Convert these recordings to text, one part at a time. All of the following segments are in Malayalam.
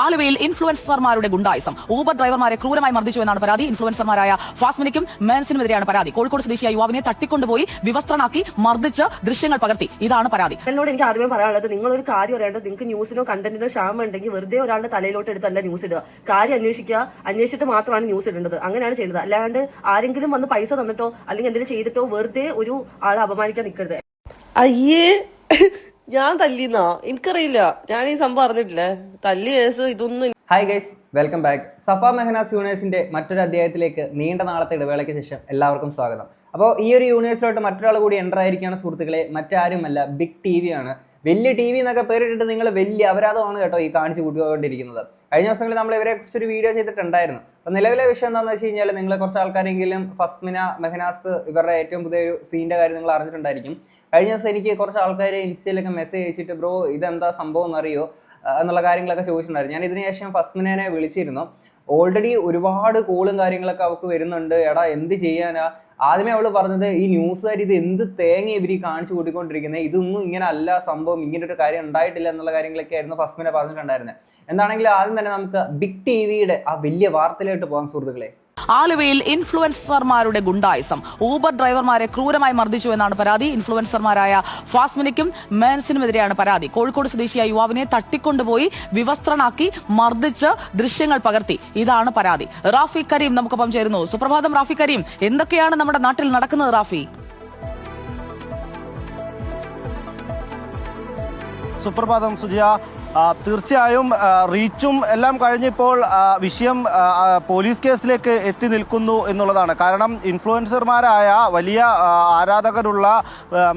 ആലുവയിൽ ഇൻഫ്ലുവൻസർമാരുടെ ഗുണ്ടായിസം. ഊബർ ഡ്രൈവർമാരെ ക്രൂരമായി മർദ്ദിച്ചു എന്നാണ് പരാതി. ഇൻഫ്ലുവൻസർമാരായ ഫാസ്മിനിക്കും മേൻസിനുമെതിരെയാണ് പരാതി. കോഴിക്കോട് സ്വദേശിയായ യുവാവിനെ തട്ടിക്കൊണ്ടുപോയി വിവസ്ത്രനാക്കി മർദ്ദിച്ച് ദൃശ്യങ്ങൾ പകർത്തി. ഇതാണ് പരാതി. എന്നോട് എനിക്ക് ആദ്യമേ പറയാനുള്ളത്, നിങ്ങളൊരു കാര്യം അറിയേണ്ടത്, നിങ്ങൾക്ക് ന്യൂസിനോ കണ്ടന്റിനോ ക്ഷാമം ഉണ്ടെങ്കിൽ വെറുതെ ഒരാളുടെ തലയിലോട്ട് എടുത്തല്ല ന്യൂസ് ഇടുക. കാര്യം അന്വേഷിക്കുക, അന്വേഷിച്ചിട്ട് മാത്രമാണ് ന്യൂസ് ഇടേണ്ടത്. അങ്ങനെയാണ് ചെയ്യുന്നത്. അല്ലാണ്ട് ആരെങ്കിലും വന്ന് പൈസ തന്നിട്ടോ അല്ലെങ്കിൽ എന്തെങ്കിലും ചെയ്തിട്ടോ വെറുതെ ഒരു ആളെ അപമാനിക്കാൻ നിൽക്കരുത്. അയ്യേ, ഞാൻ തല്ലിന്നാ? എനിക്കറിയില്ല, ഞാൻ ഈ സംഭവം അറിഞ്ഞിട്ടില്ലേ. തല്ലി കേസ് ഇതൊന്നും. Hi guys, welcome back. Safa Mehnaz യൂണിവേഴ്സിന്റെ മറ്റൊരു അധ്യായത്തിലേക്ക് നീണ്ട നാളത്തെ ഇടവേളയ്ക്ക് ശേഷം എല്ലാവർക്കും സ്വാഗതം. അപ്പോൾ ഈ ഒരു യൂണിവേഴ്സിലോട്ട് മറ്റൊരാൾ കൂടി എൻ്റർ ആയിരിക്കുകയാണ് സുഹൃത്തുക്കളെ. മറ്റാരുമല്ല, ബിഗ് ടി വി ആണ്. വലിയ ടി വി എന്നൊക്കെ പേരിട്ടിട്ട് നിങ്ങൾ വലിയ അപരാധമാണ് കേട്ടോ ഈ കാണിച്ചു കൂട്ടിക്കൊണ്ടിരിക്കുന്നത്. കഴിഞ്ഞ ദിവസങ്ങളിൽ നമ്മൾ ഇവരെ കുറിച്ചൊരു വീഡിയോ ചെയ്തിട്ടുണ്ടായിരുന്നു. അപ്പോൾ നിലവിലെ വിഷയം എന്താണെന്ന് വെച്ച് കഴിഞ്ഞാൽ, നിങ്ങൾ കുറച്ച് ആൾക്കാരെങ്കിലും ഫസ്മിന മെഹനാസ് ഇവരുടെ ഏറ്റവും പുതിയൊരു സീൻ്റെ കാര്യം നിങ്ങൾ അറിഞ്ഞിട്ടുണ്ടായിരിക്കും. കഴിഞ്ഞ ദിവസം എനിക്ക് കുറച്ച് ആൾക്കാർ ഇൻസ്റ്റയിലൊക്കെ മെസ്സേജ് അയച്ചിട്ട് ബ്രോ ഇതെന്താ സംഭവം എന്നറിയോ എന്നുള്ള കാര്യങ്ങളൊക്കെ ചോദിച്ചിട്ടുണ്ടായിരുന്നു. ഞാൻ ഇതിന് ശേഷം ഫസ്മിനെ വിളിച്ചിരുന്നു. ഓൾറെഡി ഒരുപാട് കോളും കാര്യങ്ങളൊക്കെ അവൾക്ക് വരുന്നുണ്ട്. എടാ എന്ത് ചെയ്യാനാ? ആദ്യമേ അവൾ പറഞ്ഞത്, ഈ ന്യൂസുകാർ ഇത് എന്ത് തേങ്ങ ഇവർ കാണിച്ചു കൂട്ടിക്കൊണ്ടിരിക്കുന്നത്, ഇതൊന്നും ഇങ്ങനെ അല്ല സംഭവം, ഇങ്ങനെ ഒരു കാര്യം ഉണ്ടായിട്ടില്ല എന്നുള്ള കാര്യങ്ങളൊക്കെ ആയിരുന്നു ഫസ്മിനെ പറഞ്ഞിട്ടുണ്ടായിരുന്നത്. എന്താണെങ്കിലും ആദ്യം തന്നെ നമുക്ക് ബിഗ് ടി വിയുടെ ആ വലിയ വാർത്തയിലോട്ട് പോകാൻ സുഹൃത്തുക്കളെ. ആലുവയിൽ ഇൻഫ്ലുവൻസർമാരുടെ ഗുണ്ടായിസം. ഊബർ ഡ്രൈവർമാരെ ക്രൂരമായി മർദ്ദിച്ചു എന്നാണ് പരാതി. ഇൻഫ്ലുവൻസർമാരായ ഫാസ്മിനിക്കും മേൻസിനുമെതിരെയാണ് പരാതി. കോഴിക്കോട് സ്വദേശിയായ യുവാവിനെ തട്ടിക്കൊണ്ടുപോയി വിവസ്ത്രനാക്കി മർദ്ദിച്ച് ദൃശ്യങ്ങൾ പകർത്തി. ഇതാണ് പരാതി. റാഫി കരീം നമുക്കൊപ്പം ചേരുന്നു. സുപ്രഭാതം റാഫി കരീം, എന്തൊക്കെയാണ് നമ്മുടെ നാട്ടിൽ നടക്കുന്നത് റാഫി? സുപ്രഭാതം സുജിയ. തീർച്ചയായും റീച്ചും എല്ലാം കഴിഞ്ഞിപ്പോൾ വിഷയം പോലീസ് കേസിലേക്ക് എത്തി നിൽക്കുന്നു എന്നുള്ളതാണ്. കാരണം ഇൻഫ്ലുവൻസർമാരായ വലിയ ആരാധകരുള്ള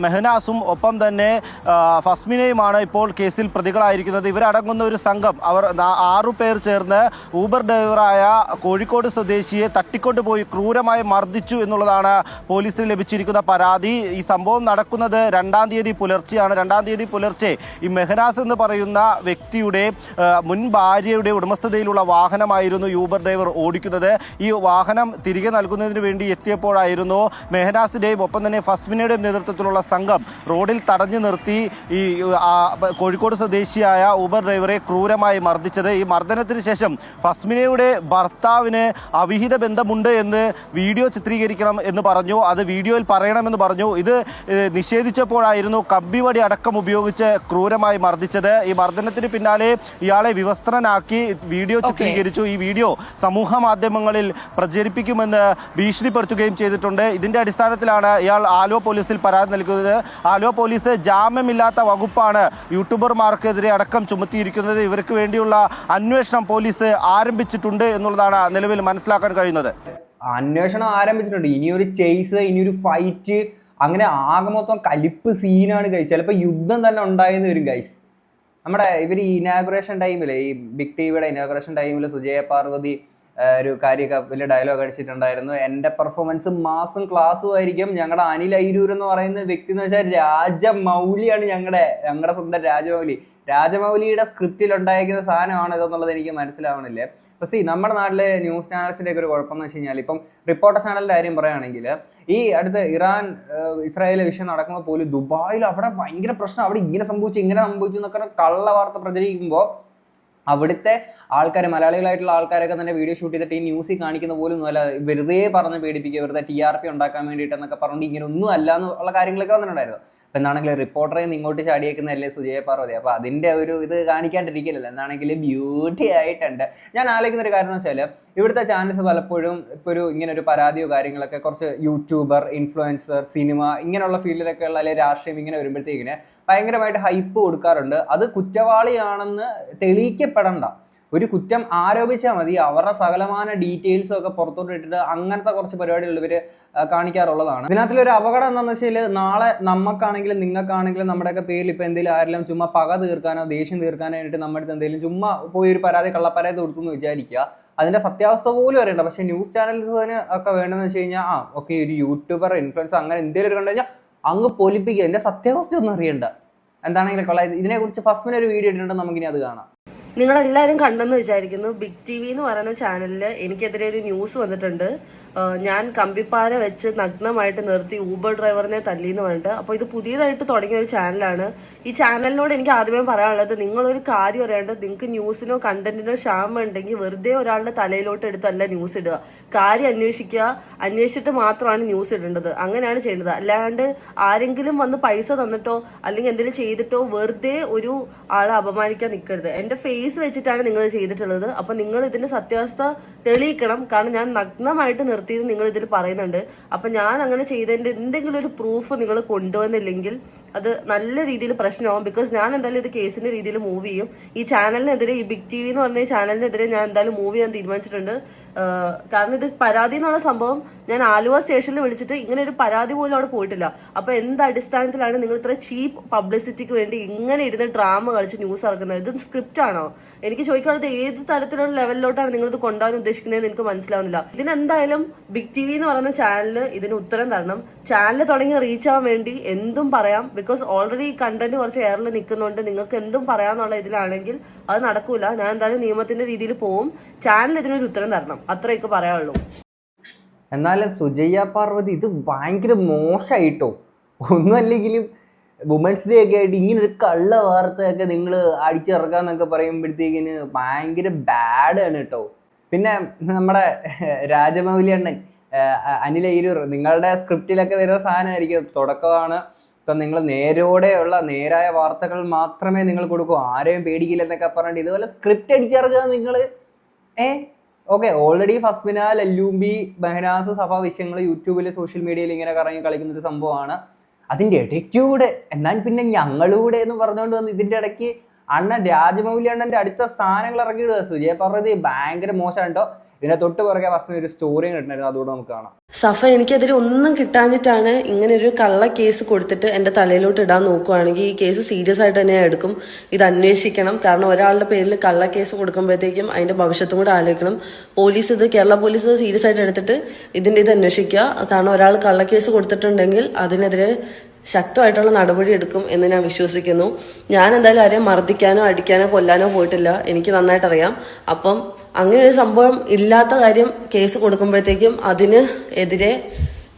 മെഹനാസും ഒപ്പം തന്നെ ഫസ്മിനയുമാണ് ഇപ്പോൾ കേസിൽ പ്രതികളായിരിക്കുന്നത്. ഇവരടങ്ങുന്ന ഒരു സംഘം, അവർ 6 പേർ ചേർന്ന് ഊബർ ഡ്രൈവറായ കോഴിക്കോട് സ്വദേശിയെ തട്ടിക്കൊണ്ടുപോയി ക്രൂരമായി മർദ്ദിച്ചു എന്നുള്ളതാണ് പോലീസിന് ലഭിച്ചിരിക്കുന്ന പരാതി. ഈ സംഭവം നടക്കുന്നത് 2-ാം തീയതി പുലർച്ചെയാണ്. 2-ാം തീയതി പുലർച്ചെ ഈ മെഹനാസ് എന്ന് പറയുന്ന വ്യക്തിയുടെ മുൻ ഭാര്യയുടെ ഉടമസ്ഥതയിലുള്ള വാഹനമായിരുന്നു യൂബർ ഡ്രൈവർ ഓടിക്കുന്നത്. ഈ വാഹനം തിരികെ നൽകുന്നതിന് വേണ്ടി എത്തിയപ്പോഴായിരുന്നു മെഹനാസിന്റെയും ഒപ്പം തന്നെ ഫസ്മിനയുടെയും നേതൃത്വത്തിലുള്ള സംഘം റോഡിൽ തടഞ്ഞു നിർത്തി ഈ കോഴിക്കോട് സ്വദേശിയായ ഊബർ ഡ്രൈവറെ ക്രൂരമായി മർദ്ദിച്ചത്. ഈ മർദ്ദനത്തിന് ശേഷം ഫസ്മിനയുടെ ഭർത്താവിന് അവിഹിത ബന്ധമുണ്ട് എന്ന് വീഡിയോ ചിത്രീകരിക്കണം എന്ന് പറഞ്ഞു. അത് വീഡിയോയിൽ പറയണമെന്ന് പറഞ്ഞു. ഇത് നിഷേധിച്ചപ്പോഴായിരുന്നു കമ്പിവടി അടക്കം ഉപയോഗിച്ച് ക്രൂരമായി മർദ്ദിച്ചത്. ഈ മർദ്ദനത്തിന് പിന്നാലെ ഇയാളെ വിവസ്ത്രനാക്കി വീഡിയോ ചിത്രീകരിച്ചു. ഈ വീഡിയോ സമൂഹ മാധ്യമങ്ങളിൽ പ്രചരിപ്പിക്കുമെന്ന് ഭീഷണിപ്പെടുത്തുകയും ചെയ്തിട്ടുണ്ട്. ഇതിന്റെ അടിസ്ഥാനത്തിലാണ് ഇയാൾ ആലുവ പോലീസിൽ പരാതി നൽകുന്നത്. ആലുവ പോലീസ് ജാമ്യമില്ലാത്ത വകുപ്പാണ് യൂട്യൂബർമാർക്കെതിരെ അടക്കം ചുമത്തിയിരിക്കുന്നത്. ഇവർക്ക് വേണ്ടിയുള്ള അന്വേഷണം പോലീസ് ആരംഭിച്ചിട്ടുണ്ട് എന്നുള്ളതാണ് നിലവിൽ മനസ്സിലാക്കാൻ കഴിയുന്നത്. അന്വേഷണം ആരംഭിച്ചിട്ടുണ്ട്. ഇനിയൊരു ചേസ്, ഇനിയൊരു ഫൈറ്റ്, അങ്ങനെ ആകെ മൊത്തം കലിപ്പ് സീനാണ് ഗൈസ്. ചിലപ്പോൾ യുദ്ധം തന്നെ ഉണ്ടായെന്ന് വരും ഗൈസ്. നമ്മുടെ ഇവർ ഇനാഗുറേഷൻ ടൈമിൽ, ഈ ബിഗ് ടി വിയുടെ ഇനാഗുറേഷൻ ടൈമിൽ സുജയ പാർവതി ഒരു കാര്യമൊക്കെ വലിയ ഡയലോഗ് അടിച്ചിട്ടുണ്ടായിരുന്നു. എൻ്റെ പെർഫോമൻസ് മാസും ക്ലാസ്സും ആയിരിക്കും. ഞങ്ങളുടെ അനിൽ അയിരൂർ എന്ന് പറയുന്ന വ്യക്തി എന്ന് വെച്ചാൽ രാജമൗലിയാണ്. ഞങ്ങളുടെ സ്വന്തം രാജമൗലിയുടെ സ്ക്രിപ്റ്റിൽ ഉണ്ടായിരിക്കുന്ന സാധനമാണ് ഇതെന്നുള്ളത് എനിക്ക് മനസ്സിലാവണില്ലേ. പക്ഷേ നമ്മുടെ നാട്ടിലെ ന്യൂസ് ചാനൽസിൻ്റെ ഒക്കെ ഒരു കുഴപ്പമെന്ന് വെച്ച് കഴിഞ്ഞാൽ, ഇപ്പം റിപ്പോർട്ടർ ചാനലിൻ്റെ കാര്യം പറയുകയാണെങ്കിൽ, ഈ അടുത്ത് ഇറാൻ ഇസ്രായേൽ വിഷയം നടക്കുമ്പോൾ പോലും ദുബായിൽ അവിടെ ഭയങ്കര പ്രശ്നം, അവിടെ ഇങ്ങനെ സംഭവിച്ചു എന്നൊക്കെ കള്ള വാർത്ത പ്രചരിക്കുമ്പോൾ അവിടുത്തെ ആൾക്കാർ, മലയാളികളായിട്ടുള്ള ആൾക്കാരൊക്കെ തന്നെ വീഡിയോ ഷൂട്ട് ചെയ്തിട്ട് ഈ ന്യൂസിൽ കാണിക്കുന്ന പോലും അല്ല, വെറുതെ പറഞ്ഞ് പേടിപ്പിക്കുക, വെറുതെ TRP ഉണ്ടാക്കാൻ വേണ്ടിയിട്ടെന്നൊക്കെ പറഞ്ഞുകൊണ്ട് ഇങ്ങനെ ഒന്നും അല്ല എന്നുള്ള കാര്യങ്ങളൊക്കെ വന്നിട്ടുണ്ടായിരുന്നു. അപ്പം എന്താണെങ്കിലും റിപ്പോർട്ടറെ ഇങ്ങോട്ട് ചാടിയേക്കുന്നതല്ലേ സുജയ പാർവതി. അപ്പോൾ അതിൻ്റെ ഒരു ഇത് കാണിക്കാണ്ടിരിക്കില്ലല്ലോ. എന്താണെങ്കിലും ബ്യൂട്ടി ആയിട്ടുണ്ട്. ഞാൻ ആലോചിക്കുന്ന ഒരു കാര്യം എന്ന് വെച്ചാൽ, ഇവിടുത്തെ ചാനൽസ് പലപ്പോഴും ഇപ്പോൾ ഇങ്ങനെ ഒരു പരാതിയോ കാര്യങ്ങളൊക്കെ കുറച്ച് യൂട്യൂബർ, ഇൻഫ്ലുവൻസർ, സിനിമ ഇങ്ങനെയുള്ള ഫീൽഡിലൊക്കെ ഉള്ള അല്ലെങ്കിൽ രാഷ്ട്രീയം ഇങ്ങനെ വരുമ്പോഴത്തേക്കിന് ഭയങ്കരമായിട്ട് ഹൈപ്പ് കൊടുക്കാറുണ്ട്. അത് കുറ്റവാളിയാണെന്ന് തെളിയിക്കപ്പെടണ്ട, ഒരു കുറ്റം ആരോപിച്ചാൽ മതി. അവരുടെ സകലമാന ഡീറ്റെയിൽസും ഒക്കെ പുറത്തോട്ട് ഇട്ടിട്ട് അങ്ങനത്തെ കുറച്ച് പരിപാടികൾ ഇവർ കാണിക്കാറുള്ളതാണ്. ഇതിനകത്തിലൊരു അപകടം എന്താണെന്ന് വെച്ചാൽ, നാളെ നമുക്കാണെങ്കിലും നിങ്ങൾക്കാണെങ്കിലും നമ്മുടെയൊക്കെ പേരിൽ ഇപ്പോൾ എന്തെങ്കിലും ആരെങ്കിലും ചുമ്മാ പക തീർക്കാനോ ദേഷ്യം തീർക്കാനായിട്ട് നമ്മുടെ അടുത്ത് എന്തെങ്കിലും ചുമ്മാ പോയി ഒരു കള്ളപ്പരാതി കൊടുത്തു എന്ന് വിചാരിക്കുക. അതിൻ്റെ സത്യാവസ്ഥ പോലും അറിയണ്ട. പക്ഷേ ന്യൂസ് ചാനൽസിന് ഒക്കെ വേണമെന്ന് വെച്ച് കഴിഞ്ഞാൽ, ഓക്കെ ഒരു യൂട്യൂബർ, ഇൻഫ്ലുവൻസർ അങ്ങനെ എന്തെങ്കിലും കണ്ടു കഴിഞ്ഞാൽ അങ്ങ് പൊലിപ്പിക്കുക. എൻ്റെ സത്യാവസ്ഥ ഒന്നും അറിയണ്ട. എന്താണെങ്കിലും കൊള്ളാം. ഇതിനെക്കുറിച്ച് ഫസ്റ്റിന് ഒരു വീഡിയോ ഇട്ടിട്ടുണ്ട്, നമുക്കിനി അത് കാണാം. നിങ്ങളെല്ലാവരും കണ്ടെന്ന് വിചാരിക്കുന്നു. ബിഗ് ടി വി എന്ന് പറയുന്ന ചാനലിൽ എനിക്കെതിരെ ഒരു ന്യൂസ് വന്നിട്ടുണ്ട്. ഞാൻ കമ്പിപ്പാര വെച്ച് നഗ്നമായിട്ട് നിർത്തി ഊബർ ഡ്രൈവറിനെ തല്ലിന്ന് പറഞ്ഞിട്ട്. അപ്പോൾ ഇത് പുതിയതായിട്ട് തുടങ്ങിയ ഒരു ചാനലാണ്. ഈ ചാനലിനോട് എനിക്ക് ആദ്യമേ പറയാനുള്ളത്, നിങ്ങളൊരു കാര്യം അറിയാണ്ട് നിങ്ങൾക്ക് ന്യൂസിനോ കണ്ടന്റിനോ ക്ഷാമം ഉണ്ടെങ്കിൽ വെറുതെ ഒരാളുടെ തലയിലോട്ട് എടുത്തല്ല ന്യൂസ് ഇടുക. കാര്യം അന്വേഷിക്കുക, അന്വേഷിച്ചിട്ട് മാത്രമാണ് ന്യൂസ് ഇടേണ്ടത്. അങ്ങനെയാണ് ചെയ്യേണ്ടത്. അല്ലാണ്ട് ആരെങ്കിലും വന്ന് പൈസ തന്നിട്ടോ അല്ലെങ്കിൽ എന്തെങ്കിലും ചെയ്തിട്ടോ വെറുതെ ഒരു ആളെ അപമാനിക്കാൻ നിൽക്കരുത്. എന്റെ ഫേസ് വെച്ചിട്ടാണ് നിങ്ങൾ ചെയ്തിട്ടുള്ളത്. അപ്പൊ നിങ്ങൾ ഇതിന്റെ സത്യാവസ്ഥ തെളിയിക്കണം. കാരണം ഞാൻ നഗ്നമായിട്ട് നിർത്തിയത് നിങ്ങൾ ഇതിൽ പറയുന്നുണ്ട്. അപ്പൊ ഞാൻ അങ്ങനെ ചെയ്തതിന്റെ എന്തെങ്കിലും ഒരു പ്രൂഫ് നിങ്ങൾ കൊണ്ടുവന്നില്ലെങ്കിൽ അത് നല്ല രീതിയിൽ പ്രശ്നമാവും. ബിക്കോസ് ഞാൻ എന്തായാലും ഇത് കേസിന്റെ രീതിയിൽ മൂവ് ചെയ്യും. ഈ ചാനലിനെതിരെ, ഈ ബിഗ് TV എന്ന് പറഞ്ഞ ചാനലിനെതിരെ ഞാൻ എന്തായാലും മൂവ് ചെയ്യാൻ തീരുമാനിച്ചിട്ടുണ്ട്. കാരണം ഇത് പരാതി എന്നുള്ള സംഭവം ഞാൻ ആലുവ സ്റ്റേഷനിൽ വിളിച്ചിട്ട് ഇങ്ങനെ ഒരു പരാതി പോലും അവിടെ പോയിട്ടില്ല. അപ്പൊ എന്ത് അടിസ്ഥാനത്തിലാണ് നിങ്ങൾ ഇത്ര ചീപ്പ് പബ്ലിസിറ്റിക്ക് വേണ്ടി ഇങ്ങനെ ഇരുന്ന് ഡ്രാമ കളിച്ച് ന്യൂസ് ഇറക്കുന്നത്? ഇത് സ്ക്രിപ്റ്റ് ആണോ? എനിക്ക് ചോദിക്കാനുള്ളത്, ഏത് തരത്തിലുള്ള ലെവലിലോട്ടാണ് നിങ്ങൾ ഇത് കൊണ്ടുപോകാൻ ഉദ്ദേശിക്കുന്നതെന്ന് എനിക്ക് മനസ്സിലാവുന്നില്ല. ഇതിനെന്തായാലും ബിഗ് TV എന്ന് പറയുന്ന ചാനലിന് ഇതിന് ഉത്തരം തരണം. ചാനൽ തുടങ്ങി റീച്ച് ആവാൻ വേണ്ടി എന്തും പറയാം. ബിക്കോസ് ഓൾറെഡി കണ്ടന്റ് കുറച്ച് എയറിൽ നിൽക്കുന്നുണ്ട്. നിങ്ങൾക്ക് എന്തും പറയാന്നുള്ള ഇതിലാണെങ്കിൽ അത് നടക്കൂല. ഞാൻ എന്തായാലും നിയമത്തിന്റെ രീതിയിൽ പോവും. ചാനൽ ഇതിനൊരു ഉത്തരം തരണം. അത്രയൊക്കെ പറയാനുള്ളൂ. എന്നാലും സുജയ്യ പാർവതി ഇത് ഭയങ്കര മോശമായിട്ടോ. ഒന്നുമല്ലെങ്കിലും വുമൻസ് ഡേ ഒക്കെ ആയിട്ട് ഇങ്ങനെ ഒരു കള്ള വാർത്തയൊക്കെ നിങ്ങൾ അടിച്ചിറക്കാന്നൊക്കെ പറയുമ്പോഴത്തേക്കിന് ഭയങ്കര ബാഡാണ് കേട്ടോ. പിന്നെ നമ്മുടെ രാജമൗലി അണ്ണൻ, അനിൽ അയ്യൂർ, നിങ്ങളുടെ സ്ക്രിപ്റ്റിലൊക്കെ വരുന്ന സാധനമായിരിക്കും. തുടക്കമാണ് ഇപ്പം നിങ്ങൾ നേരോടെയുള്ള നേരായ വാർത്തകൾ മാത്രമേ നിങ്ങൾ കൊടുക്കൂ, ആരെയും പേടിക്കില്ലെന്നൊക്കെ പറഞ്ഞിട്ട് ഇതുപോലെ സ്ക്രിപ്റ്റ് അടിച്ചിറക്കുക നിങ്ങൾ. ഓക്കെ, ഓൾറെഡി ഫസ്മിന, ലല്ലൂമ്പി, മെഹനാസ്, സഫ വിഷയങ്ങൾ യൂട്യൂബിൽ സോഷ്യൽ മീഡിയയിൽ ഇങ്ങനെ കറങ്ങി കളിക്കുന്നൊരു സംഭവമാണ്. അതിൻ്റെ ഇടയ്ക്കൂടെ എന്നാൽ പിന്നെ ഞങ്ങളൂടെ എന്ന് പറഞ്ഞുകൊണ്ട് വന്ന് ഇതിൻ്റെ ഇടയ്ക്ക് അണ്ണൻ രാജമൗലി അണ്ണൻ്റെ അടുത്ത സാധനങ്ങൾ ഇറക്കിയിടുക. സുജയ പാർവതി ഭയങ്കര മോശമാണ് കേട്ടോ. ഇതിനെ തൊട്ട് പുറകെ ഫസ്റ്റിന് ഒരു സ്റ്റോറി കിട്ടണമായിരുന്നു, അതുകൂടെ നമുക്ക് കാണാം. സഫ, എനിക്കെതിരെ ഒന്നും കിട്ടാഞ്ഞിട്ടാണ് ഇങ്ങനെ ഒരു കള്ള കേസ് കൊടുത്തിട്ട് എൻ്റെ തലയിലോട്ട് ഇടാൻ നോക്കുവാണെങ്കിൽ ഈ കേസ് സീരിയസ് ആയിട്ട് തന്നെ എടുക്കും. ഇത് അന്വേഷിക്കണം. കാരണം ഒരാളുടെ പേരിൽ കള്ള കേസ് കൊടുക്കുമ്പോഴത്തേക്കും അതിന്റെ ഭവിഷ്യത്തും കൂടെ ആലോചിക്കണം. പോലീസ് ഇത്, കേരള പോലീസ് സീരിയസ് ആയിട്ട് എടുത്തിട്ട് ഇത് അന്വേഷിക്കുക. കാരണം ഒരാൾ കള്ള കേസ് കൊടുത്തിട്ടുണ്ടെങ്കിൽ അതിനെതിരെ ശക്തമായിട്ടുള്ള നടപടി എടുക്കും എന്ന് ഞാൻ വിശ്വസിക്കുന്നു. ഞാൻ എന്തായാലും ആരെയും മർദ്ദിക്കാനോ അടിക്കാനോ കൊല്ലാനോ പോയിട്ടില്ല. എനിക്ക് നന്നായിട്ട് അറിയാം. അപ്പം അങ്ങനെ ഒരു സംഭവം ഇല്ലാത്ത കാര്യം കേസ് കൊടുക്കുമ്പോഴത്തേക്കും അതിന് എതിരെ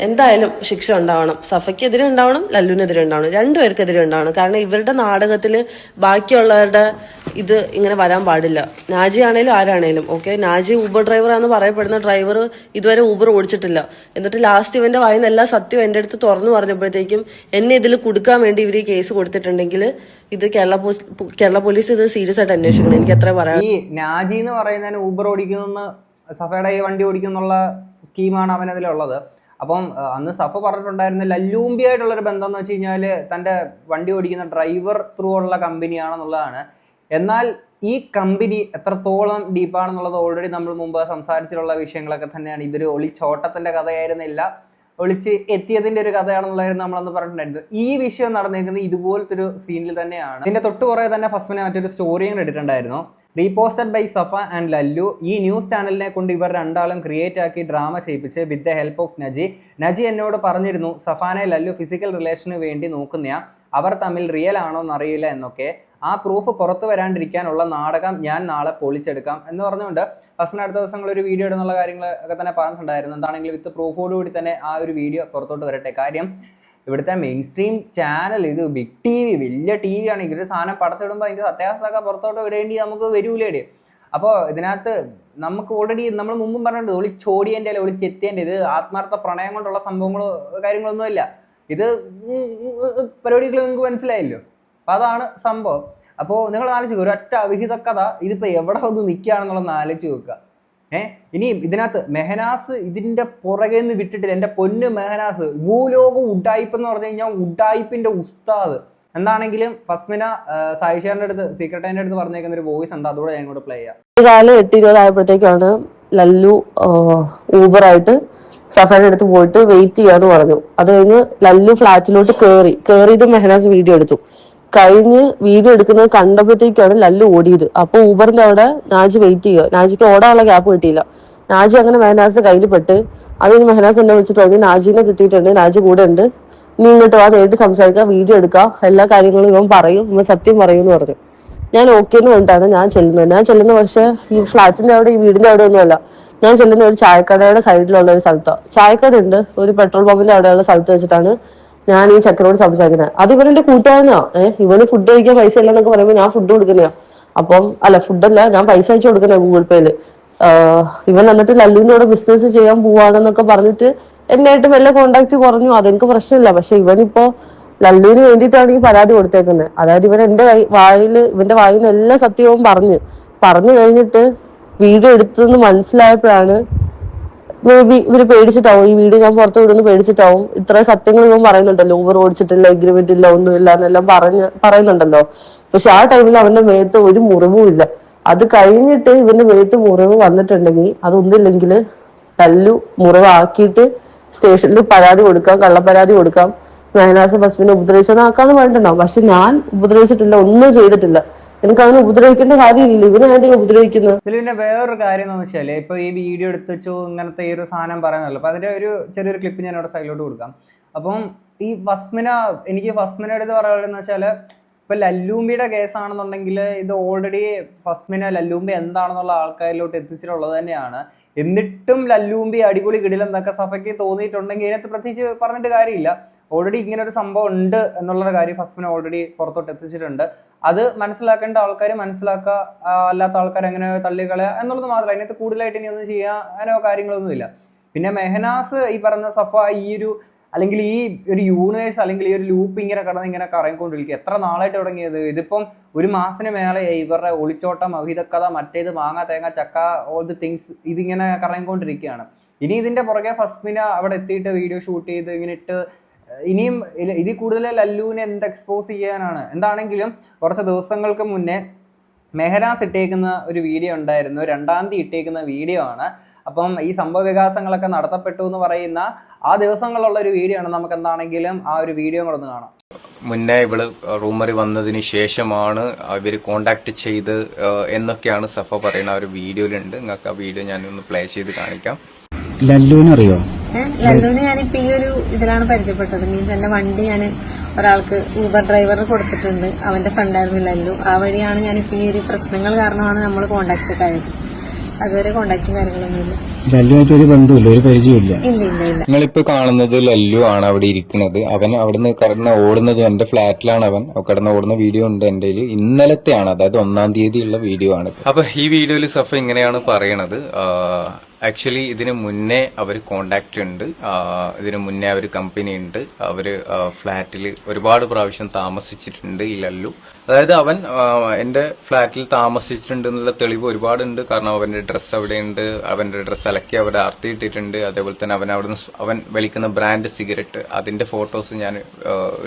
എന്തായാലും ശിക്ഷ ഉണ്ടാവണം. സഫയ്ക്കെതിരെ ഉണ്ടാവണം, ലല്ലുവിനെതിരെ ഉണ്ടാവണം, രണ്ടുപേർക്കെതിരെ ഉണ്ടാവണം. കാരണം ഇവരുടെ നാടകത്തിൽ ബാക്കിയുള്ളവരുടെ ഇത് ഇങ്ങനെ വരാൻ പാടില്ല. നാജി ആണേലും ആരാണേലും ഓക്കെ. നാജി ഊബർ ഡ്രൈവറാന്ന് പറയപ്പെടുന്ന ഡ്രൈവർ ഇതുവരെ ഊബർ ഓടിച്ചിട്ടില്ല. എന്നിട്ട് ലാസ്റ്റ് ഇവന്റെ വായിന്ന് എല്ലാ സത്യം എന്റെ അടുത്ത് തുറന്നു പറഞ്ഞപ്പോഴത്തേക്കും എന്നെ ഇതിൽ കൊടുക്കാൻ വേണ്ടി ഇവർ ഈ കേസ് കൊടുത്തിട്ടുണ്ടെങ്കിൽ ഇത് കേരള പോലീസ് ഇത് സീരിയസ് ആയിട്ട് അന്വേഷിക്കണം. എനിക്ക് എത്ര പറയാം. ഈ നാജി എന്ന് പറയുന്നതിന് ഊബർ ഓടിക്കുന്ന, സഫയുടെ ഈ വണ്ടി ഓടിക്കുന്നുള്ള സ്കീമാണ് അവനതിലുള്ളത്. അപ്പം അന്ന് സഫ പറഞ്ഞിട്ടുണ്ടായിരുന്ന ലല്ലൂമ്പി ആയിട്ടുള്ളൊരു ബന്ധം എന്ന് വെച്ച് കഴിഞ്ഞാൽ തൻ്റെ വണ്ടി ഓടിക്കുന്ന ഡ്രൈവർ ത്രൂ ഉള്ള കമ്പനിയാണെന്നുള്ളതാണ്. എന്നാൽ ഈ കമ്പനി എത്രത്തോളം ഡീപ്പാണെന്നുള്ളത് ഓൾറെഡി നമ്മൾ മുമ്പ് സംസാരിച്ചിട്ടുള്ള വിഷയങ്ങളൊക്കെ തന്നെയാണ്. ഇതൊരു ഒളിച്ചോട്ടത്തിൻ്റെ കഥയായിരുന്നില്ല, ഒളിച്ച് എത്തിയതിൻ്റെ ഒരു കഥയാണെന്നുള്ളതായിരുന്നു നമ്മളന്ന് പറഞ്ഞിട്ടുണ്ടായിരുന്നത്. ഈ വിഷയം നടന്നേക്കുന്നത് ഇതുപോലത്തെ ഒരു സീനിൽ തന്നെയാണ്. ഇതിൻ്റെ തൊട്ട് പുറകെ തന്നെ ഫസ്റ്റിനെ മറ്റൊരു സ്റ്റോറിയും ഇട്ടിട്ടുണ്ടായിരുന്നു. റീപോസ്റ്റഡ് ബൈ സഫ ആൻഡ് ലല്ലു. ഈ ന്യൂസ് ചാനലിനെ കൊണ്ട് ഇവർ രണ്ടാളും ക്രിയേറ്റ് ആക്കി ഡ്രാമ ചെയ്യിപ്പിച്ച് with the help of Naji. Naji എന്നോട് പറഞ്ഞിരുന്നു സഫാനെ ലല്ലു ഫിസിക്കൽ റിലേഷന് വേണ്ടി നോക്കുന്നയാ, അവർ തമ്മിൽ റിയൽ ആണോ എന്നറിയില്ല എന്നൊക്കെ. ആ പ്രൂഫ് പുറത്തു വരാണ്ടിരിക്കാനുള്ള നാടകം ഞാൻ നാളെ പൊളിച്ചെടുക്കാം എന്ന് പറഞ്ഞുകൊണ്ട് ഫസ്റ്റിന് അടുത്ത ദിവസങ്ങൾ ഒരു വീഡിയോ ഇടുന്നുള്ള കാര്യങ്ങളൊക്കെ തന്നെ പറഞ്ഞിട്ടുണ്ടായിരുന്നു. എന്താണെങ്കിലും വിത്ത് പ്രൂഫോടുകൂടി തന്നെ ആ ഒരു വീഡിയോ പുറത്തോട്ട് വരട്ടെ. കാര്യം ഇവിടുത്തെ മെയിൻ സ്ട്രീം ചാനൽ, ഇത് ബിഗ് TV, വലിയ TV ആണ്. ഇതൊരു സാധനം പടച്ചിടുമ്പോൾ അതിൻ്റെ സത്യാവസ്ഥയൊക്കെ പുറത്തോട്ട് വിടേണ്ടി നമുക്ക് വരൂലേടി. അപ്പോൾ ഇതിനകത്ത് നമുക്ക് ഓൾറെഡി നമ്മൾ മുമ്പും പറഞ്ഞിട്ടുണ്ട്, ഒളിച്ചോടിയൻ്റെ അല്ല ഒളിച്ചെത്തിയൻ്റെ, ഇത് ആത്മാർത്ഥ പ്രണയം കൊണ്ടുള്ള സംഭവങ്ങളോ കാര്യങ്ങളൊന്നുമില്ല. ഇത് പരിപാടികൾ നിങ്ങൾക്ക് മനസ്സിലായല്ലോ. അപ്പം അതാണ് സംഭവം. അപ്പോൾ നിങ്ങൾ ആലോചിക്കുക, ഒരൊറ്റ അവിഹിത കഥ ഇതിപ്പോൾ എവിടെ വന്ന് നിൽക്കുകയാണെന്നുള്ളതെന്ന് ആലോചിച്ച് വെക്കുക. ഇനി ഇതിനകത്ത് മെഹനാസ് ഇതിന്റെ പുറകെ നിന്ന് വിട്ടിട്ടില്ല. എൻ്റെ പൊന്ന് മെഹനാസ് ഭൂലോക ഉഡായിപ്പ് എന്ന് പറഞ്ഞു കഴിഞ്ഞാൽ ഉഡായിപ്പിന്റെ ഉസ്താദ്. എന്താണെങ്കിലും ഫസ്മിന സായിഷാറിന്റെ അടുത്ത്, സീക്രട്ടൈൻ്റെ അടുത്ത് പറഞ്ഞേക്കുന്ന ഒരു വോയിസ് ഉണ്ട്, അതോടെ ഞാൻ ഇങ്ങോട്ട് പ്ലേ ചെയ്യാം. കാലം 8:20 ആയപ്പോഴത്തേക്കാണ് ലല്ലു ഊബറായിട്ട് സഫയുടെ അടുത്ത് പോയിട്ട് വെയിറ്റ് ചെയ്യാന്ന് പറഞ്ഞു. അത് കഴിഞ്ഞ് ലല്ലു ഫ്ലാറ്റിലോട്ട് കേറിയത് മെഹനാസ് വീഡിയോ എടുത്തു. കഴിഞ്ഞ് വീഡിയോ എടുക്കുന്നത് കണ്ടപ്പോഴത്തേക്കാണ് ലല്ലു ഓടിയത്. അപ്പൊ ഊബറിന്റെ അവിടെ നാജി വെയിറ്റ് ചെയ്യുക. നാജിക്ക് ഓടാനുള്ള ഗ്യാപ്പ് കിട്ടിയില്ല. നാജി അങ്ങനെ മെഹനാസ് കയ്യിൽ പെട്ട് അത് കഴിഞ്ഞ് മെഹനാസ് എന്നെ വിളിച്ചിട്ട് പറഞ്ഞു നാജിനെ കിട്ടിയിട്ടുണ്ട്, നാജി കൂടെ ഉണ്ട്, നീ ഇങ്ങോട്ട് വാ, നേരിട്ട് സംസാരിക്കാം, വീഡിയോ എടുക്കാം, എല്ലാ കാര്യങ്ങളും ഇവൻ പറയും, ഇവൻ സത്യം പറയും എന്ന് പറഞ്ഞു. ഞാൻ ഓക്കെ എന്ന് പറഞ്ഞിട്ടാണ് ഞാൻ ചെല്ലുന്നത്. പക്ഷെ ഈ ഫ്ലാറ്റിന്റെ അവിടെ, ഈ വീടിന്റെ അവിടെ ഒന്നുമല്ല. ഞാൻ ചെല്ലുന്ന ഒരു ചായക്കടയുടെ സൈഡിലുള്ള ഒരു സ്ഥലത്തോ, ചായക്കട ഉണ്ട്, ഒരു പെട്രോൾ പമ്പിന്റെ അവിടെയുള്ള സ്ഥലത്ത് വെച്ചിട്ടാണ് ഞാൻ ഈ ചെക്കനോട് സംസാരിക്കുന്നത്. അത് ഇവനെന്റെ കൂട്ടുകാരനാ. ഇവന് ഫുഡ് കഴിക്കാൻ പൈസ ഇല്ലെന്നൊക്കെ പറയുമ്പോൾ ഞാൻ ഫുഡ് കൊടുക്കുന്നതാ. അപ്പം അല്ല, ഫുഡല്ല, ഞാൻ പൈസ അയച്ചു കൊടുക്കുന്ന ഗൂഗിൾ പേയില്. ഇവൻ എന്നിട്ട് ലല്ലുവിന്റെ കൂടെ ബിസിനസ് ചെയ്യാൻ പോവാണെന്നൊക്കെ പറഞ്ഞിട്ട് എന്നായിട്ട് വല്ല കോണ്ടാക്ട് കുറഞ്ഞു. അതെനിക്ക് പ്രശ്നമില്ല. പക്ഷെ ഇവനിപ്പോ ലല്ലുവിന് വേണ്ടിയിട്ടാണ് ഈ പരാതി കൊടുത്തേക്കുന്നത്. അതായത് ഇവൻ എന്റെ ഇവന്റെ വായിൽ നിന്ന് എല്ലാ സത്യവും പറഞ്ഞു കഴിഞ്ഞിട്ട് വീഡിയോ എടുത്തെന്ന് മനസ്സിലായപ്പോഴാണ് മേ ബി ഇവര് പേടിച്ചിട്ടാവും, ഈ വീഡിയോ ഞാൻ പുറത്തു വിടുന്നു പേടിച്ചിട്ടാവും. ഇത്ര സത്യങ്ങൾ ഇവൻ പറയുന്നുണ്ടല്ലോ, ഊബർ ഓടിച്ചിട്ടില്ല, എഗ്രിമെന്റ് ഇല്ല, ഒന്നുമില്ല എന്നെല്ലാം പറയുന്നുണ്ടല്ലോ. പക്ഷെ ആ ടൈമിൽ അവന്റെ മേത്ത് ഒരു മുറിവും ഇല്ല. അത് കഴിഞ്ഞിട്ട് ഇവന്റെ മേത്ത് മുറിവ് വന്നിട്ടുണ്ടെങ്കിൽ അതൊന്നില്ലെങ്കിൽ ലല്ലു മുറിവാക്കിയിട്ട് സ്റ്റേഷനിൽ പരാതി കൊടുക്കാം, കള്ളപ്പരാതി കൊടുക്കാം, നയനാസ് ബസ്മിനെ ഉപദ്രവിച്ചതാക്കാന്ന് പറഞ്ഞിട്ടുണ്ടാവും. പക്ഷെ ഞാൻ ഉപദ്രവിച്ചിട്ടില്ല, ഒന്നും ചെയ്തിട്ടില്ല. എനിക്ക് അവനെ ഉപദ്രവിക്കേണ്ട കാര്യമില്ല. ഇവനായിട്ട് ഉപദ്രവിക്കുന്നത്. ഇതിൽ പിന്നെ വേറൊരു കാര്യം എന്താണെന്ന് വെച്ചാല്, ഇപ്പൊ ഈ വീഡിയോ എടുത്ത് വെച്ചു ഇങ്ങനത്തെ ഈ ഒരു സാധനം പറയുന്നല്ലോ, അപ്പൊ അതിന്റെ ഒരു ചെറിയൊരു ക്ലിപ്പ് ഞാൻ അവിടെ സൈഡിലോട്ട് കൊടുക്കാം. അപ്പം ഈ എനിക്ക് ഫസ്മിന എടുത്ത് പറയാനുള്ളതെന്ന് വെച്ചാല്, ഇപ്പൊ ലല്ലൂമ്പിയുടെ കേസാണെന്നുണ്ടെങ്കിൽ ഇത് ഓൾറെഡി ഫസ്മിന ലല്ലൂമ്പി എന്താണെന്നുള്ള ആൾക്കാരിലോട്ട് എത്തിച്ചിട്ടുള്ളത് തന്നെയാണ്. എന്നിട്ടും ലല്ലൂമ്പി അടിപൊളി കിടിലെന്നൊക്കെ സഫയ്ക്ക് തോന്നിയിട്ടുണ്ടെങ്കിൽ ഇതിനകത്ത് പ്രത്യേകിച്ച് പറഞ്ഞിട്ട് കാര്യമില്ല. ഓൾറെഡി ഇങ്ങനെ ഒരു സംഭവം ഉണ്ട് എന്നുള്ളൊരു കാര്യം ഫസ്മിനെ ഓൾറെഡി പുറത്തോട്ട് എത്തിച്ചിട്ടുണ്ട്. അത് മനസ്സിലാക്കേണ്ട ആൾക്കാർ മനസ്സിലാക്കുക, അല്ലാത്ത ആൾക്കാർ എങ്ങനെ തള്ളിക്കളയുക എന്നുള്ളത് മാത്രമല്ല. അതിനകത്ത് കൂടുതലായിട്ട് ഇനി ഒന്നും ചെയ്യാൻ അങ്ങനെ കാര്യങ്ങളൊന്നുമില്ല. പിന്നെ മെഹനാസ് ഈ പറഞ്ഞ സഫ ഈ ഒരു അല്ലെങ്കിൽ ഈ ഒരു യൂണിവേഴ്സ് അല്ലെങ്കിൽ ഈ ഒരു ലൂപ്പ് ഇങ്ങനെ ഇങ്ങനെ കറങ്ങിക്കൊണ്ടിരിക്കുക. എത്ര നാളായിട്ട് തുടങ്ങിയത്? ഇതിപ്പം ഒരു മാസത്തിന് മേലെ ഇവരുടെ ഒളിച്ചോട്ടം, അഹിതക്കഥ, മറ്റേത് മാങ്ങ തേങ്ങ ചക്ക, ഓൾ ദി തിങ്സ് ഇതിങ്ങനെ കറങ്ങിക്കൊണ്ടിരിക്കുകയാണ്. ഇനി ഇതിന്റെ പുറകെ ഫസ്മിന അവിടെ എത്തിയിട്ട് വീഡിയോ ഷൂട്ട് ചെയ്ത് ഇങ്ങനെ ഇട്ട് ഇനിയും ഇതിൽ കൂടുതൽ ലല്ലുവിനെ എന്ത് എക്സ്പോസ് ചെയ്യാനാണ്? എന്താണെങ്കിലും കുറച്ച് ദിവസങ്ങൾക്ക് മുന്നേ മെഹനാസ് ഇട്ടേക്കുന്ന ഒരു വീഡിയോ ഉണ്ടായിരുന്നു, 2-ാം തീയതി ഇട്ടേക്കുന്ന വീഡിയോ ആണ്. അപ്പം ഈ സംഭവ വികാസങ്ങളൊക്കെ നടത്തപ്പെട്ടു എന്ന് പറയുന്ന ആ ദിവസങ്ങളുള്ള ഒരു വീഡിയോ ആണ്. നമുക്ക് എന്താണെങ്കിലും ആ ഒരു വീഡിയോ കൂടെ ഒന്ന് കാണാം. മുന്നേ ഇവള് റൂമർ വന്നതിന് ശേഷമാണ് ഇവർ കോണ്ടാക്ട് ചെയ്ത് എന്നൊക്കെയാണ് സഫ പറയുന്ന ഒരു വീഡിയോയിലുണ്ട്. നിങ്ങൾക്ക് ആ വീഡിയോ ഞാനൊന്ന് പ്ലേ ചെയ്ത് കാണിക്കാം. ലല്ലുവിനറിയോ? ലല്ലുവിനെ ഞാനിപ്പോ ഈ ഒരു ഇതിലാണ് പരിചയപ്പെട്ടത്. മീൻസ് എന്റെ വണ്ടി ഞാൻ ഒരാൾക്ക് ഊബർ ഡ്രൈവറിന് കൊടുത്തിട്ടുണ്ട്. അവന്റെ ഫ്രണ്ടായിരുന്നു ലല്ലു. ആ വഴിയാണ് ഞാനിപ്പോ ഈ ഒരു പ്രശ്നങ്ങൾ കാരണമാണ് നമ്മൾ കോണ്ടാക്ട് ആയത്. അതുവരെ കോണ്ടാക്റ്റും കാര്യങ്ങളൊന്നുമില്ല. ലല്ലുവായിട്ട് ഒരു ബന്ധമില്ല, ഒരു പരിചയമില്ല. ഇല്ല. നിങ്ങളിപ്പോ കാണുന്നത് ലല്ലു ആണ് അവിടെ ഇരിക്കുന്നത്. അവൻ അവിടുന്ന് കിടന്ന് ഓടുന്നത് എന്റെ ഫ്ലാറ്റിലാണ്. അവൻ കിടന്ന് ഓടുന്ന വീഡിയോ ഉണ്ട് എന്റെ കയ്യിൽ. ഇന്നലത്തെയാണ്, അതായത് 1-ാം തീയതി ഉള്ള വീഡിയോ ആണ്. അപ്പൊ ഈ വീഡിയോയിൽ സഫ ഇങ്ങനെയാണ് പറയണത്. ആക്ച്വലി ഇതിന് മുന്നേ അവർ കോണ്ടാക്ട് ഉണ്ട്, ഇതിന് മുന്നേ അവർ കമ്പനി ഉണ്ട്, അവര് ഫ്ലാറ്റിൽ ഒരുപാട് പ്രാവശ്യം താമസിച്ചിട്ടുണ്ട് ഈ ലല്ലു. അതായത് അവൻ എന്റെ ഫ്ലാറ്റിൽ താമസിച്ചിട്ടുണ്ട് എന്നുള്ള തെളിവ് ഒരുപാടുണ്ട്. കാരണം അവന്റെ ഡ്രസ്സ് അവിടെയുണ്ട്, അവന്റെ ഡ്രസ്സ് അലക്കി അവിടെ ആർത്തിയിട്ടിട്ടുണ്ട്. അതേപോലെ തന്നെ അവൻ വലിക്കുന്ന ബ്രാൻഡ് സിഗരറ്റ്, അതിന്റെ ഫോട്ടോസ് ഞാൻ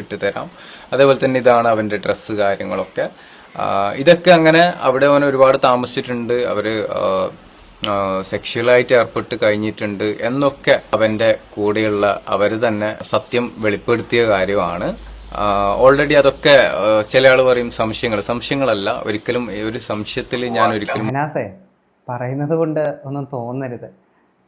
ഇട്ടുതരാം. അതേപോലെ തന്നെ ഇതാണ് അവന്റെ ഡ്രസ്സ് കാര്യങ്ങളൊക്കെ. ഇതൊക്കെ അങ്ങനെ അവിടെ അവൻ ഒരുപാട് താമസിച്ചിട്ടുണ്ട്. അവര് സെക്ഷുവലായിട്ട് ഏർപ്പെട്ട് കഴിഞ്ഞിട്ടുണ്ട് എന്നൊക്കെ അവന്റെ കൂടെയുള്ള അവര് തന്നെ സത്യം വെളിപ്പെടുത്തിയ കാര്യമാണ്. ഓൾറെഡി അതൊക്കെ ചില ആൾ പറയും സംശയങ്ങളല്ല, ഒരിക്കലും ഒരു സംശയത്തിൽ ഞാൻ ഒരിക്കലും മെഹനാസേ പറയുന്നത് കൊണ്ട് ഒന്നും തോന്നരുത്.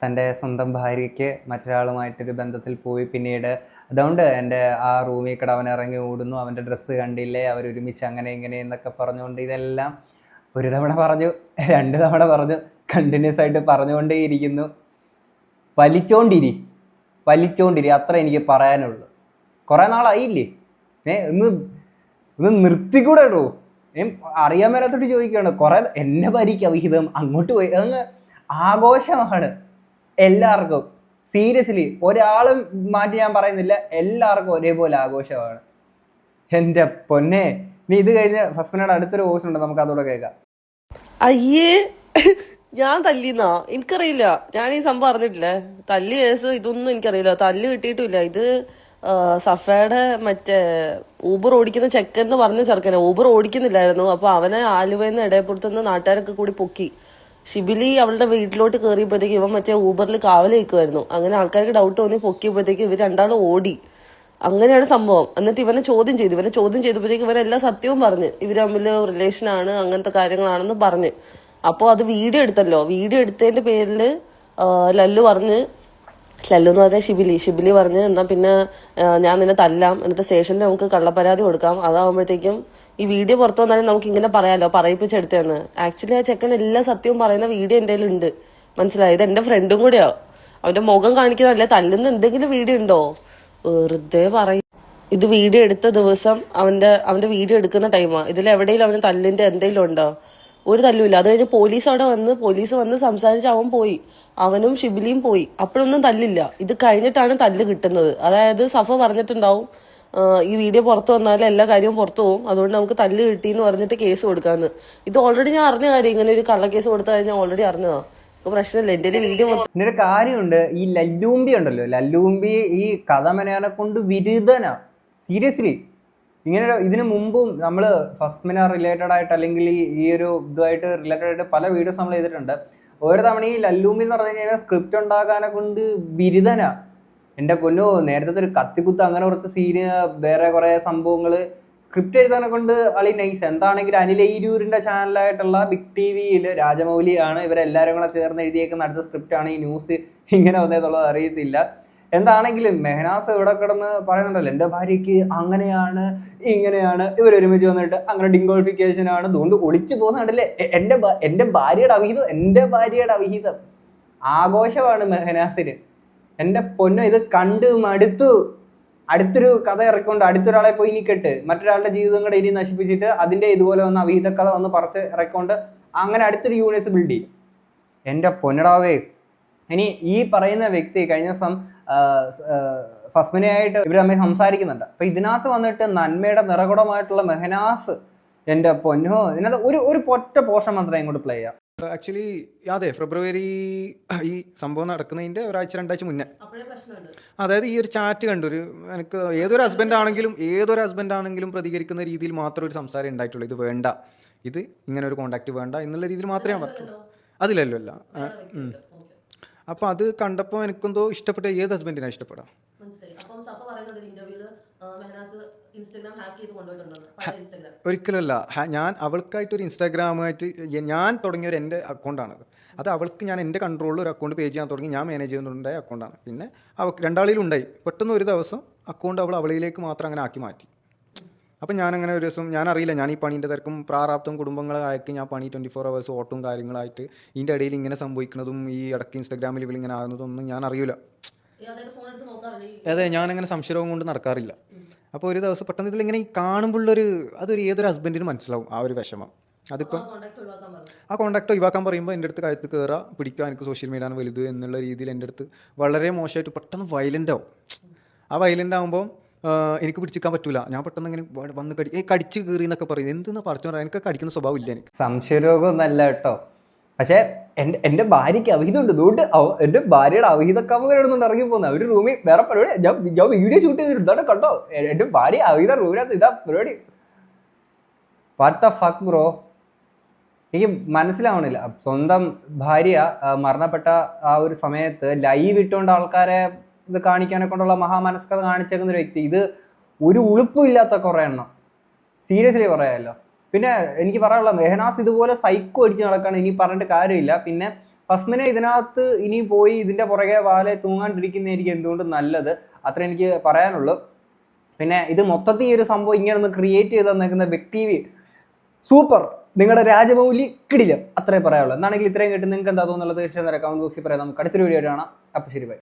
തൻ്റെ സ്വന്തം ഭാര്യയ്ക്ക് മറ്റൊരാളുമായിട്ടൊരു ബന്ധത്തിൽ പോയി പിന്നീട് അതുകൊണ്ട് എൻ്റെ ആ റൂമിൽ കൂടെ അവൻ ഇറങ്ങി ഓടുന്നു, അവൻ്റെ ഡ്രസ്സ് കണ്ടില്ലേ, അവരൊരുമിച്ച് അങ്ങനെ ഇങ്ങനെ എന്നൊക്കെ പറഞ്ഞുകൊണ്ട് ഇതെല്ലാം ഒരു തവണ പറഞ്ഞു, 2 തവണ പറഞ്ഞു, കണ്ടിന്യൂസ് ആയിട്ട് പറഞ്ഞുകൊണ്ടേയിരിക്കുന്നു. വലിച്ചോണ്ടിരി അത്ര എനിക്ക് പറയാനുള്ളൂ. കുറേ നാളായില്ലേ, ഒന്ന് നിർത്തിക്കൂടെ ഇടൂ. അറിയാൻ മേലാത്തോട്ട് ചോദിക്കുകയാണ്. കുറെ എന്നെ ഭരിക്കുക വിഹിതം അങ്ങോട്ട് പോയി അതങ്ങ് ആഘോഷമാണ് എല്ലാവർക്കും. സീരിയസ്ലി ഒരാളും മാറ്റി ഞാൻ പറയുന്നില്ല, എല്ലാവർക്കും ഒരേപോലെ ആഘോഷമാണ്. എൻ്റെ പൊന്നെ, നീ ഇത് കഴിഞ്ഞ് ഫസ്മിനയുടെ അടുത്തൊരു വോയിസ് ഉണ്ട്, നമുക്ക് അതോടെ കേൾക്കാം. അയ്യേ, ഞാൻ തല്ലിന്നാ? എനിക്കറിയില്ല, ഞാൻ ഈ സംഭവം അറിഞ്ഞിട്ടില്ലേ. തല്ലി കേസ് ഇതൊന്നും എനിക്കറിയില്ല, തല്ല് കിട്ടിയിട്ടില്ല. ഇത് സഫയുടെ മറ്റേ ഊബർ ഓടിക്കുന്ന ചെക്കെന്ന് പറഞ്ഞ ചെറുക്കനെ ഊബർ ഓടിക്കുന്നില്ലായിരുന്നു. അപ്പൊ അവനെ ആലുവയെന്ന് ഇടയപ്പുറത്തുനിന്ന് നാട്ടുകാരൊക്കെ കൂടി പൊക്കി. ഷിബിലി അവളുടെ വീട്ടിലോട്ട് കയറിയപ്പോഴത്തേക്ക് ഇവൻ മറ്റേ ഊബറിൽ കാവൽ നിൽക്കുമായിരുന്നു. അങ്ങനെ ആൾക്കാർക്ക് ഡൗട്ട് തോന്നി പൊക്കിയപ്പോഴത്തേക്ക് ഇവർ രണ്ടാളും ഓടി. അങ്ങനെയാണ് സംഭവം. എന്നിട്ട് ഇവനെ ചോദ്യം ചെയ്തപ്പോഴത്തേക്ക് ഇവരെല്ലാം സത്യവും പറഞ്ഞ് ഇവർ തമ്മിൽ റിലേഷനാണ്, അങ്ങനത്തെ കാര്യങ്ങളാണെന്ന് പറഞ്ഞ്. അപ്പോൾ അത് വീഡിയോ എടുത്തല്ലോ. വീഡിയോ എടുത്തതിന്റെ പേരിൽ ലല്ലു എന്ന് പറഞ്ഞാൽ ഷിബിലി പറഞ്ഞ് എന്നാ പിന്നെ ഞാൻ നിന്നെ തല്ലാം, എന്നിട്ട് സ്റ്റേഷനിൽ നമുക്ക് കള്ളപ്പരാതി കൊടുക്കാം. അതാവുമ്പോഴത്തേക്കും ഈ വീഡിയോ പുറത്തു വന്നാലും നമുക്ക് ഇങ്ങനെ പറയാലോ, പറയിപ്പിച്ചെടുത്തേന്ന്. ആക്ച്വലി ആ ചെക്കൻ എല്ലാ സത്യവും പറയുന്ന വീഡിയോ എൻ്റെ കയ്യിലുണ്ട്. മനസ്സിലായി? ഇത് എന്റെ ഫ്രണ്ടും കൂടെയാ. അവന്റെ മുഖം കാണിക്കുന്നതല്ല, തല്ലുന്ന എന്തെങ്കിലും വീഡിയോ ഉണ്ടോ? വെറുതെ പറയും. ഇത് വീഡിയോ എടുത്ത ദിവസം അവന്റെ വീഡിയോ എടുക്കുന്ന ടൈമാ. ഇതിൽ എവിടെയെങ്കിലും അവന് തല്ലിന്റെ എന്തെങ്കിലും ഉണ്ടോ? ഒരു തല്ലുമില്ല. അത് കഴിഞ്ഞ് പോലീസ് വന്ന് സംസാരിച്ച് അവൻ പോയി. അവനും ഷിബിലിയും പോയി. അപ്പോഴൊന്നും തല്ലില്ല. ഇത് കഴിഞ്ഞിട്ടാണ് തല്ല് കിട്ടുന്നത്. അതായത് സഫ പറഞ്ഞിട്ടുണ്ടാവും ഈ വീഡിയോ പുറത്തു വന്നാലും എല്ലാ കാര്യവും പുറത്തു പോകും, അതുകൊണ്ട് നമുക്ക് തല്ല് കിട്ടിയെന്ന് പറഞ്ഞിട്ട് കേസ് കൊടുക്കാന്ന്. ഇത് ഓൾറെഡി ഞാൻ അറിഞ്ഞ കാര്യം. ഇങ്ങനെ ഒരു കള്ളക്കേസ് കൊടുത്ത കാര്യം ഞാൻ ഓൾറെഡി അറിഞ്ഞതാ. ഇപ്പൊ പ്രശ്നമില്ല. എന്റെ വീഡിയോ പിന്നെ ഒരു കാര്യമുണ്ട്, ഈ ലല്ലൂമ്പി ഉണ്ടല്ലോ, ലല്ലൂമ്പി ഈ കഥ മെനയാനെ കൊണ്ട് വിരുദ്ധനാ. സീരിയസ്ലി ഇങ്ങനെ ഇതിനു മുമ്പും നമ്മൾ ഫസ്റ്റ് മിനാർ റിലേറ്റഡ് ആയിട്ട് അല്ലെങ്കിൽ ഈ ഒരു ഇതുമായിട്ട് റിലേറ്റഡ് ആയിട്ട് പല വീഡിയോസ് നമ്മൾ ചെയ്തിട്ടുണ്ട്. ഓരോ തവണ ഈ ലല്ലൂമ്പി എന്ന് പറഞ്ഞു കഴിഞ്ഞാൽ സ്ക്രിപ്റ്റ് ഉണ്ടാക്കാനെ കൊണ്ട് ബിരുദനാ. എൻ്റെ പൊന്നോ, നേരത്തെ ഒരു കത്തിക്കുത്ത് അങ്ങനെ കുറച്ച് സീന്, വേറെ കുറേ സംഭവങ്ങൾ സ്ക്രിപ്റ്റ് എഴുതാനെ കൊണ്ട് അളി നൈസ്. എന്താണെങ്കിലും അനിൽ എയ്യൂരിൻ്റെ ചാനലായിട്ടുള്ള ബിഗ് ടി വിയിൽ രാജമൗലി ആണ് ഇവരെല്ലാവരും കൂടെ ചേർന്ന് എഴുതിയേക്കുന്ന അടുത്ത സ്ക്രിപ്റ്റാണ് ഈ ന്യൂസ് ഇങ്ങനെ വന്നതെന്നുള്ളത് അറിയത്തില്ല. എന്താണെങ്കിലും മെഹനാസ് ഇവിടെ കിടന്ന് പറയുന്നുണ്ടല്ലോ, എൻ്റെ ഭാര്യയ്ക്ക് അങ്ങനെയാണ് ഇങ്ങനെയാണ്, ഇവരൊരുമിച്ച് വന്നിട്ട് അങ്ങനെ ഡിങ്കോളിഫിക്കേഷൻ ആണ്, അതുകൊണ്ട് ഒളിച്ചു പോകുന്നുണ്ടല്ലേ എൻ്റെ ഭാര്യയുടെ അവിഹിതം ആഘോഷമാണ് മെഹനാസിന്. എൻ്റെ പൊന്നോ, ഇത് കണ്ട് മടുത്തു. അടുത്തൊരു കഥ ഇറക്കൊണ്ട് അടുത്തൊരാളെ പോയി ഇനി കെട്ട്, മറ്റൊരാളുടെ ജീവിതം കൂടെ ഇനി നശിപ്പിച്ചിട്ട് അതിൻ്റെ ഇതുപോലെ വന്ന അവിഹിത കഥ വന്ന് പറിച്ച് ഇറക്കൊണ്ട് അങ്ങനെ അടുത്തൊരു യൂണിവേഴ്സ് ബിൽഡ് ചെയ്യും. എൻ്റെ പൊന്നടാവേ. ഇനി ഈ പറയുന്ന വ്യക്തി കഴിഞ്ഞ ദിവസം ഫസ്മിനയായിട്ട് ഇവർ തമ്മിൽ സംസാരിക്കുന്നുണ്ട്. അപ്പൊ ഇതിനകത്ത് വന്നിട്ട് നന്മയുടെ നിറകുടമായിട്ടുള്ള മെഹനാസ്, എൻ്റെ പൊന്നോ, ഇതിനകത്ത് ഒരു ഒറ്റ പോർഷൻ മാത്രമേ ഇങ്ങോട്ട് പ്ലേ ചെയ്യാം. ആക്ച്വലി അതെ, ഫെബ്രുവരി ഈ സംഭവം നടക്കുന്നതിന്റെ ഒരാഴ്ച 2 ആഴ്ച മുന്നേ, അതായത് ഈ ഒരു ചാറ്റ് കണ്ടു. എനിക്ക് ഏതൊരു ഹസ്ബൻഡ് ആണെങ്കിലും പ്രതികരിക്കുന്ന രീതിയിൽ മാത്രം ഒരു സംസാരം ഉണ്ടായിട്ടുള്ളൂ. ഇത് വേണ്ട, ഇത് ഇങ്ങനെ ഒരു കോണ്ടാക്ട് വേണ്ട എന്നുള്ള രീതിയിൽ മാത്രമേ ഞാൻ പറ്റുള്ളൂ. അതിലല്ലോ അല്ല. അപ്പൊ അത് കണ്ടപ്പോൾ എനിക്കെന്തോ ഇഷ്ടപ്പെട്ട. ഏത് ഹസ്ബൻഡിനാണ് ഇഷ്ടപ്പെടാം? ഒരിക്കലല്ല. ഞാൻ അവൾക്കായിട്ടൊരു ഇൻസ്റ്റാഗ്രാമായിട്ട് ഞാൻ തുടങ്ങിയ ഒരു എൻ്റെ അക്കൗണ്ടാണത്. അത് അവൾക്ക് ഞാൻ എൻ്റെ കൺട്രോളിൽ ഒരു അക്കൗണ്ട് പേജ് ചെയ്യാൻ തുടങ്ങി. ഞാൻ മാനേജ് ചെയ്യുന്നുണ്ടായ അക്കൗണ്ടാണ്. പിന്നെ അവൾക്ക് രണ്ടാളിലും ഉണ്ടായി. പെട്ടെന്ന് ഒരു ദിവസം അക്കൗണ്ട് അവളിലേക്ക് മാത്രം അങ്ങനെ ആക്കി മാറ്റി. അപ്പം ഞാനങ്ങനെ ഒരു ദിവസം, ഞാൻ അറിയില്ല, ഞാൻ ഈ പണീൻ്റെ തിരക്കും പ്രാരാബ്ദം കുടുംബങ്ങളെ അയക്കി ഞാൻ പണി 24 hours ഓട്ടും കാര്യങ്ങളായിട്ട് ഇതിൻ്റെ ഇടയിൽ ഇങ്ങനെ സംഭവിക്കുന്നതും ഈ ഇടയ്ക്ക് ഇൻസ്റ്റാഗ്രാമിൽ ഇങ്ങനെ ആകുന്നതൊന്നും ഞാൻ അറിയില്ല. അതെ, ഞാനങ്ങനെ സംശയവും കൊണ്ട് നടക്കാറില്ല. അപ്പോൾ ഒരു ദിവസം പെട്ടെന്ന് ഇതിലിങ്ങനെ ഈ കാണുമ്പോഴുള്ളൊരു ഏതൊരു ഹസ്ബൻഡിനും മനസ്സിലാവും ആ ഒരു വിഷമം. അതിപ്പം ആ കോണ്ടാക്ട് ഒഴിവാക്കാൻ പറയുമ്പോൾ എൻ്റെ അടുത്ത് കഴുത്ത് കയറുക, പിടിക്കുക, എനിക്ക് സോഷ്യൽ മീഡിയ ആണ് വലുത് എന്നുള്ള രീതിയിൽ എൻ്റെ അടുത്ത് വളരെ മോശമായിട്ട് പെട്ടെന്ന് വയലൻ്റ് ആവും. ആ വയലൻ്റ് ആകുമ്പോൾ എനിക്ക് പിടിച്ചിരിക്കാൻ പറ്റൂല. ഞാൻ പെട്ടെന്ന് ഇങ്ങനെ വന്ന് കടിച്ച് കീറി എന്നൊക്കെ പറയും. എന്തെന്ന് പറഞ്ഞു പറയാം, എനിക്ക് കടിക്കുന്ന സ്വഭാവം ഇല്ല. എനിക്ക് സംശയരോഗമൊന്നല്ല കേട്ടോ. പക്ഷേ എൻ്റെ ഭാര്യയ്ക്ക് അവിഹിതമുണ്ട്. അതുകൊണ്ട് എൻ്റെ ഭാര്യയുടെ അവിഹിതക്കാമ കിടന്നുകൊണ്ട് ഇറങ്ങി പോകുന്നത്. ഒരു റൂമിൽ വേറെ പരിപാടി, ഞാൻ വീഡിയോ ഷൂട്ട് ചെയ്തിട്ടുണ്ട്. ഇതാണ് കണ്ടോ, എൻ്റെ ഭാര്യ അവിഹിത റൂമിനകത്ത് ഇതാ പരിപാടി. വാട്ട് ദ ഫക്ക് ബ്രോ, എനിക്ക് മനസ്സിലാവണില്ല. സ്വന്തം ഭാര്യ മരണപ്പെട്ട ആ ഒരു സമയത്ത് ലൈവ് ഇട്ടുകൊണ്ട് ആൾക്കാരെ ഇത് കാണിക്കാനെ കൊണ്ടുള്ള മഹാമനസ്കത കാണിച്ചേക്കുന്ന ഒരു വ്യക്തി, ഇത് ഒരു ഉളുപ്പും ഇല്ലാത്ത കുറേ എണ്ണം. സീരിയസ്ലി പറയാമല്ലോ. പിന്നെ എനിക്ക് പറയാനുള്ള, മെഹനാസ് ഇതുപോലെ സൈക്കോ അടിച്ച് നടക്കുകയാണ്, ഇനി പറഞ്ഞിട്ട് കാര്യമില്ല. പിന്നെ ഫസ്മിനെ ഇതിനകത്ത് ഇനി പോയി ഇതിൻ്റെ പുറകെ വാലെ തൂങ്ങാണ്ടിരിക്കുന്നതായിരിക്കും എന്തുകൊണ്ടും നല്ലത്. അത്ര എനിക്ക് പറയാനുള്ളൂ. പിന്നെ ഇത് മൊത്തത്തിൽ ഈ ഒരു സംഭവം ഇങ്ങനെ ഒന്ന് ക്രിയേറ്റ് ചെയ്ത് തന്നേക്കുന്ന ബിഗ് ടി വി സൂപ്പർ, നിങ്ങളുടെ രാജമൗലി കിടില, അത്രേ പറയാനുള്ളൂ. എന്നാണെങ്കിൽ ഇത്രയും കേട്ട് നിങ്ങൾക്ക് എന്താ തോന്നുന്നുള്ളത് തീർച്ചയായും കമന്റ് ബോക്സിൽ പറയാം. നമുക്ക് അടുത്തൊരു വീഡിയോ കാണാം. അപ്പോൾ ശരി, ബൈ.